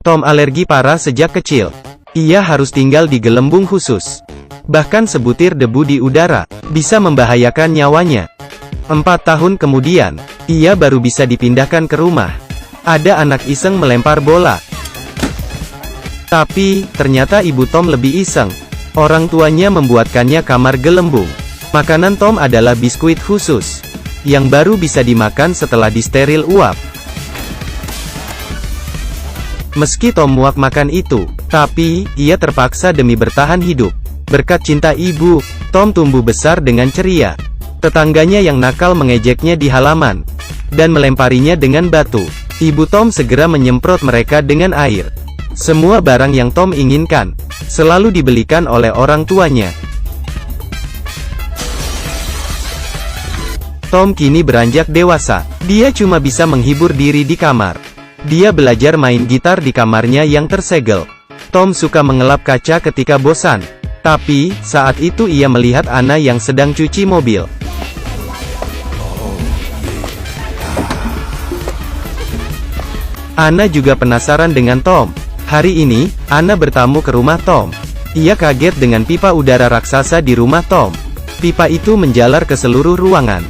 Tom alergi parah sejak kecil. Ia harus tinggal di gelembung khusus. Bahkan sebutir debu di udara bisa membahayakan nyawanya. 4 tahun kemudian, ia baru bisa dipindahkan ke rumah. Ada anak iseng melempar bola. Tapi, ternyata ibu Tom lebih iseng. Orang tuanya membuatkannya kamar gelembung. Makanan Tom adalah biskuit khusus, yang baru bisa dimakan setelah disteril uap. Meski Tom muak makan itu, tapi, ia terpaksa demi bertahan hidup. Berkat cinta ibu, Tom tumbuh besar dengan ceria. Tetangganya yang nakal mengejeknya di halaman, dan melemparinya dengan batu. Ibu Tom segera menyemprot mereka dengan air. Semua barang yang Tom inginkan, selalu dibelikan oleh orang tuanya. Tom kini beranjak dewasa. Dia cuma bisa menghibur diri di kamar. Dia belajar main gitar di kamarnya yang tersegel. Tom suka mengelap kaca ketika bosan. Tapi, saat itu ia melihat Anna yang sedang cuci mobil. Anna juga penasaran dengan Tom. Hari ini, Anna bertamu ke rumah Tom. Ia kaget dengan pipa udara raksasa di rumah Tom. Pipa itu menjalar ke seluruh ruangan.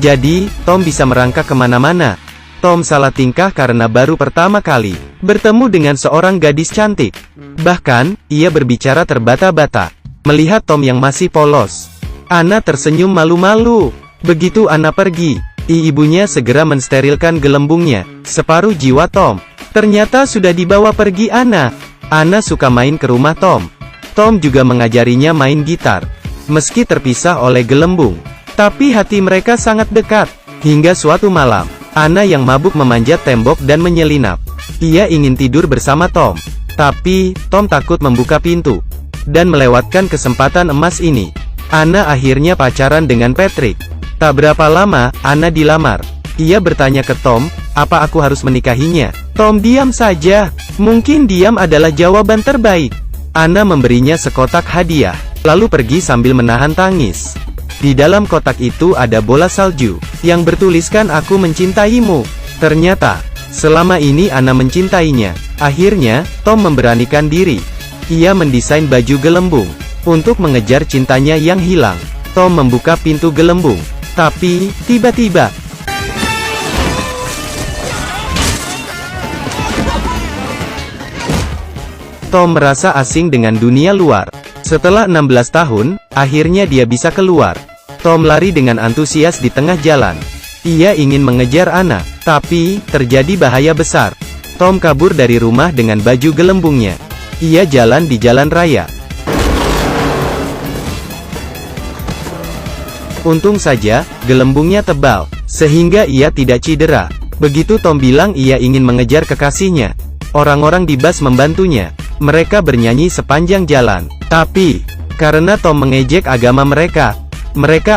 Jadi, Tom bisa merangkak kemana-mana. Tom salah tingkah karena baru pertama kali bertemu dengan seorang gadis cantik. Bahkan, ia berbicara terbata-bata. Melihat Tom yang masih polos, Anna tersenyum malu-malu. Begitu Anna pergi, ibunya segera mensterilkan gelembungnya. Separuh jiwa Tom ternyata sudah dibawa pergi Anna. Anna suka main ke rumah Tom. Tom juga mengajarinya main gitar. Meski terpisah oleh gelembung, tapi hati mereka sangat dekat. Hingga suatu malam, Anna yang mabuk memanjat tembok dan menyelinap. Ia ingin tidur bersama Tom. Tapi, Tom takut membuka pintu, dan melewatkan kesempatan emas ini. Anna akhirnya pacaran dengan Patrick. Tak berapa lama, Anna dilamar. Ia bertanya ke Tom, apa aku harus menikahinya? Tom diam saja. Mungkin diam adalah jawaban terbaik. Anna memberinya sekotak hadiah, lalu pergi sambil menahan tangis. Di dalam kotak itu ada bola salju, yang bertuliskan aku mencintaimu. Ternyata, selama ini Anna mencintainya. Akhirnya, Tom memberanikan diri. Ia mendesain baju gelembung, untuk mengejar cintanya yang hilang. Tom membuka pintu gelembung. Tapi, tiba-tiba, Tom merasa asing dengan dunia luar. Setelah 16 tahun, akhirnya dia bisa keluar. Tom lari dengan antusias di tengah jalan. Ia ingin mengejar Anna, tapi, terjadi bahaya besar. Tom kabur dari rumah dengan baju gelembungnya. Ia jalan di jalan raya. Untung saja, gelembungnya tebal, sehingga ia tidak cedera. Begitu Tom bilang ia ingin mengejar kekasihnya, orang-orang di bus membantunya. Mereka bernyanyi sepanjang jalan. Tapi, karena Tom mengejek agama mereka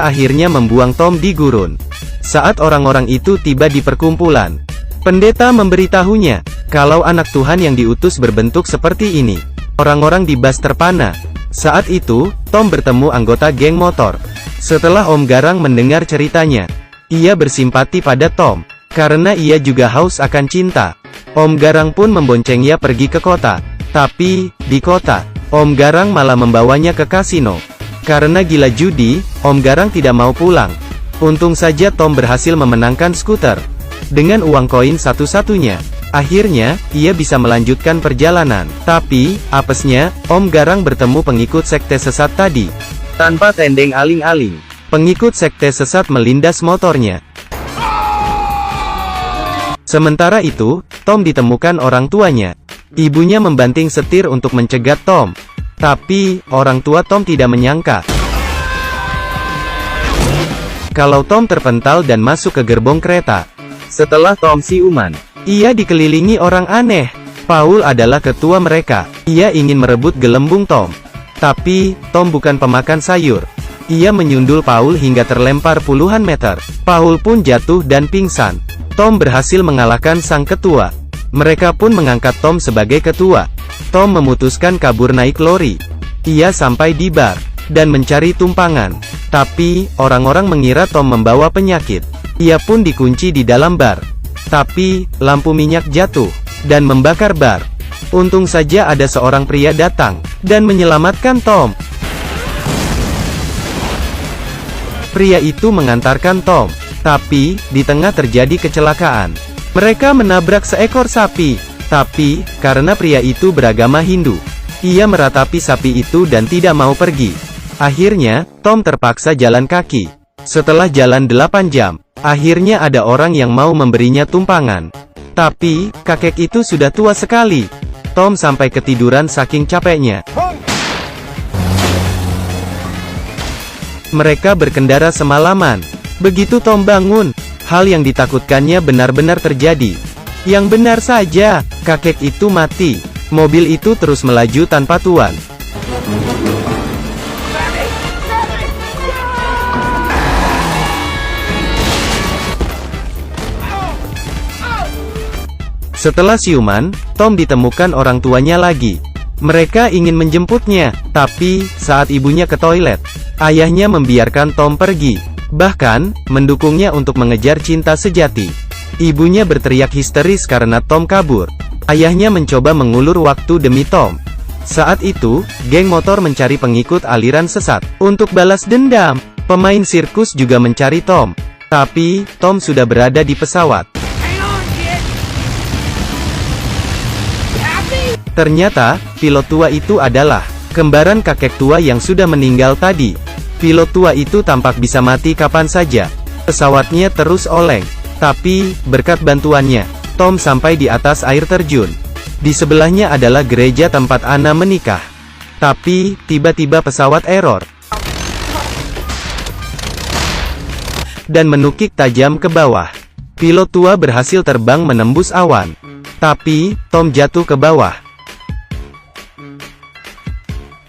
akhirnya membuang Tom di gurun. Saat orang-orang itu tiba di perkumpulan, pendeta memberitahunya, kalau anak Tuhan yang diutus berbentuk seperti ini. Orang-orang di bus terpana. Saat itu, Tom bertemu anggota geng motor. Setelah Om Garang mendengar ceritanya, ia bersimpati pada Tom, karena ia juga haus akan cinta. Om Garang pun memboncengnya pergi ke kota. Tapi, di kota, Om Garang malah membawanya ke kasino. Karena gila judi, Om Garang tidak mau pulang. Untung saja Tom berhasil memenangkan skuter. Dengan uang koin satu-satunya, akhirnya, ia bisa melanjutkan perjalanan. Tapi, apesnya, Om Garang bertemu pengikut sekte sesat tadi. Tanpa tendeng aling-aling, pengikut sekte sesat melindas motornya. Sementara itu, Tom ditemukan orang tuanya. Ibunya membanting setir untuk mencegat Tom. Tapi, orang tua Tom tidak menyangka kalau Tom terpental dan masuk ke gerbong kereta. Setelah Tom siuman, ia dikelilingi orang aneh. Paul adalah ketua mereka. Ia ingin merebut gelembung Tom. Tapi, Tom bukan pemakan sayur. Ia menyundul Paul hingga terlempar puluhan meter. Paul pun jatuh dan pingsan. Tom berhasil mengalahkan sang ketua. Mereka pun mengangkat Tom sebagai ketua. Tom memutuskan kabur naik lori. Ia sampai di bar, dan mencari tumpangan. Tapi, orang-orang mengira Tom membawa penyakit. Ia pun dikunci di dalam bar. Tapi, lampu minyak jatuh, dan membakar bar. Untung saja ada seorang pria datang dan menyelamatkan Tom. Pria itu mengantarkan Tom, tapi di tengah terjadi kecelakaan. Mereka menabrak seekor sapi, tapi karena pria itu beragama Hindu, ia meratapi sapi itu dan tidak mau pergi. Akhirnya, Tom terpaksa jalan kaki. Setelah jalan 8 jam, akhirnya ada orang yang mau memberinya tumpangan. Tapi, kakek itu sudah tua sekali. Tom sampai ketiduran saking capeknya. Mereka berkendara semalaman. Begitu Tom bangun, hal yang ditakutkannya benar-benar terjadi. Yang benar saja, kakek itu mati. Mobil itu terus melaju tanpa tuan. Setelah siuman, Tom ditemukan orang tuanya lagi. Mereka ingin menjemputnya, tapi saat ibunya ke toilet, ayahnya membiarkan Tom pergi. Bahkan, mendukungnya untuk mengejar cinta sejati. Ibunya berteriak histeris karena Tom kabur. Ayahnya mencoba mengulur waktu demi Tom. Saat itu, geng motor mencari pengikut aliran sesat. Untuk balas dendam, pemain sirkus juga mencari Tom. Tapi, Tom sudah berada di pesawat. Ternyata, pilot tua itu adalah kembaran kakek tua yang sudah meninggal tadi. Pilot tua itu tampak bisa mati kapan saja. Pesawatnya terus oleng. Tapi, berkat bantuannya, Tom sampai di atas air terjun. Di sebelahnya adalah gereja tempat Anna menikah. Tapi, tiba-tiba pesawat error dan menukik tajam ke bawah. Pilot tua berhasil terbang menembus awan. Tapi, Tom jatuh ke bawah.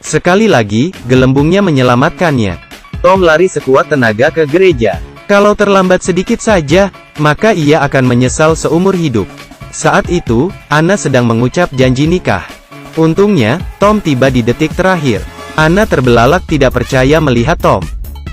Sekali lagi, gelembungnya menyelamatkannya. Tom lari sekuat tenaga ke gereja. Kalau terlambat sedikit saja, maka ia akan menyesal seumur hidup. Saat itu, Anna sedang mengucap janji nikah. Untungnya, Tom tiba di detik terakhir. Anna terbelalak tidak percaya melihat Tom.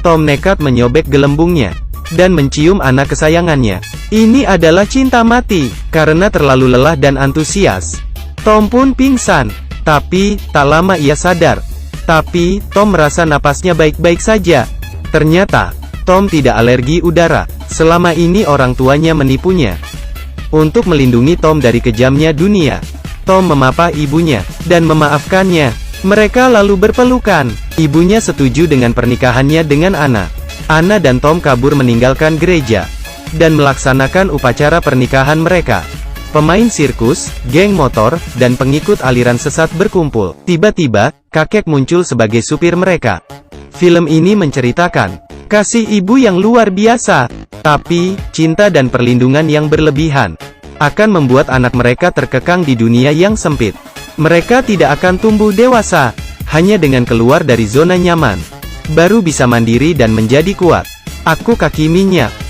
Tom nekat menyobek gelembungnya dan mencium anak kesayangannya. Ini adalah cinta mati. Karena terlalu lelah dan antusias, Tom pun pingsan. Tapi, tak lama ia sadar. Tapi, Tom merasa napasnya baik-baik saja. Ternyata, Tom tidak alergi udara. Selama ini orang tuanya menipunya. Untuk melindungi Tom dari kejamnya dunia, Tom memapah ibunya dan memaafkannya. Mereka lalu berpelukan. Ibunya setuju dengan pernikahannya dengan Anna. Anna dan Tom kabur meninggalkan gereja dan melaksanakan upacara pernikahan mereka. Pemain sirkus, geng motor, dan pengikut aliran sesat berkumpul. Tiba-tiba, kakek muncul sebagai supir mereka. Film ini menceritakan kasih ibu yang luar biasa, tapi cinta dan perlindungan yang berlebihan akan membuat anak mereka terkekang di dunia yang sempit. Mereka tidak akan tumbuh dewasa, hanya dengan keluar dari zona nyaman, baru bisa mandiri dan menjadi kuat. Aku kaki minyak.